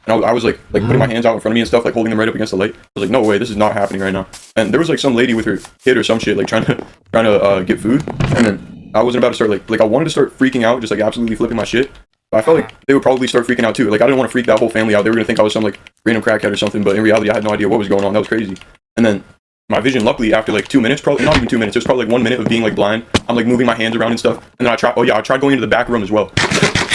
and I was like putting my hands out in front of me and stuff, like holding them right up against the light. I was like, no way, this is not happening right now. And there was like some lady with her kid or some shit, like trying to get food, and then I wasn't about to start like I wanted to start freaking out, just like absolutely flipping my shit. But I felt like they would probably start freaking out too. Like I didn't want to freak that whole family out. They were gonna think I was some like random crackhead or something, but in reality, I had no idea what was going on. That was crazy. And then my vision, luckily, after like 2 minutes, probably not even 2 minutes, it was probably like 1 minute of being like blind. I'm like moving my hands around and stuff, and then I tried going into the back room as well.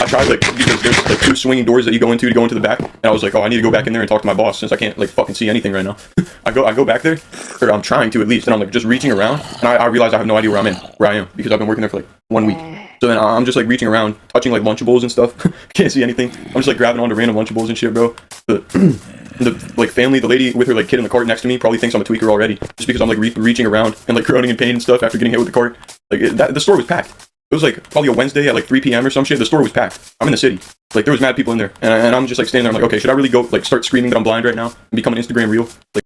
I tried like, because there's like 2 swinging doors that you go into to go into the back, and I was like, oh, I need to go back in there and talk to my boss since I can't like fucking see anything right now. I go back there, or I'm trying to at least, and I'm like just reaching around, and I realize I have no idea where I am because I've been working there for like 1 week. So then I'm just like reaching around, touching like Lunchables and stuff. Can't see anything. I'm just like grabbing onto random Lunchables and shit, bro. The like family, the lady with her like kid in the cart next to me probably thinks I'm a tweaker already, just because I'm like reaching around and like groaning in pain and stuff after getting hit with the cart. Like the store was packed. It was like probably a Wednesday at like 3 p.m. or some shit. The store was packed. I'm in the city. Like there was mad people in there, and I'm just like standing there. I'm like, okay, should I really go like start screaming that I'm blind right now and become an Instagram reel? Like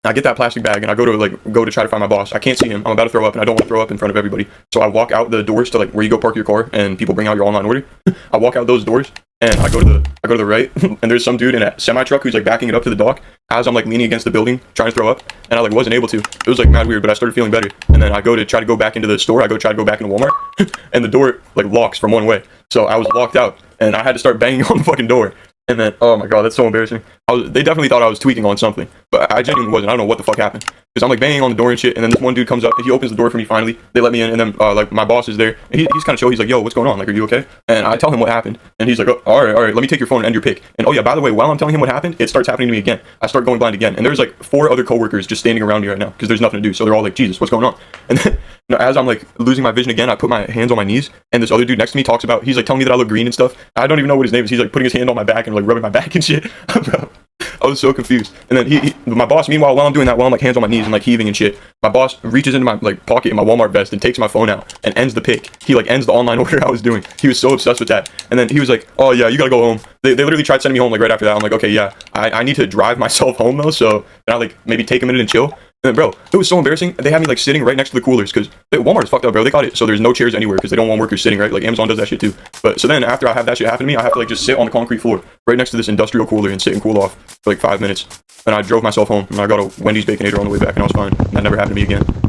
I get that plastic bag and I go to try to find my boss. I can't see him. I'm about to throw up and I don't want to throw up in front of everybody. So I walk out the doors to like where you go park your car and people bring out your online order. I walk out those doors and I go to the right and there's some dude in a semi truck who's like backing it up to the dock as I'm like leaning against the building trying to throw up, and I like wasn't able to. It was like mad weird, but I started feeling better. And then I go to try to go back into the store. I go try to go back into Walmart and the door like locks from one way. So I was locked out and I had to start banging on the fucking door. And then, oh my god, that's so embarrassing. They definitely thought I was tweaking on something, but I genuinely wasn't. I don't know what the fuck happened. Because I'm like banging on the door and shit, and then this one dude comes up, and he opens the door for me finally. They let me in, and then like my boss is there, and he's kind of chill. He's like, yo, what's going on? Like, are you okay? And I tell him what happened, and he's like, oh, all right, let me take your phone and end your pick. And oh yeah, by the way, while I'm telling him what happened, it starts happening to me again. I start going blind again, and there's like 4 other coworkers just standing around me right now, because there's nothing to do. So they're all like, Jesus, what's going on? And then as I'm like losing my vision again, I put my hands on my knees, and this other dude next to me talks about, he's like telling me that I look green and stuff. I don't even know what his name is. He's like putting his hand on my back and like rubbing my back and shit. Bro, I was so confused. And then my boss, meanwhile, while I'm doing that, while I'm like hands on my knees and like heaving and shit, my boss reaches into my like pocket in my Walmart vest and takes my phone out and ends the pick. He like ends the online order I was doing. He was so obsessed with that. And then he was like, oh yeah, you gotta go home. They literally tried sending me home like right after that. I'm like, okay, yeah, I need to drive myself home though, so then I like maybe take a minute and chill. And then, bro, it was so embarrassing. They had me like sitting right next to the coolers because Walmart's fucked up, bro. They got it so there's no chairs anywhere because they don't want workers sitting, right? Like Amazon does that shit too. But so then after I have that shit happen to me, I have to like just sit on the concrete floor right next to this industrial cooler and sit and cool off for like 5 minutes. And I drove myself home and I got a Wendy's Baconator on the way back and I was fine. That never happened to me again.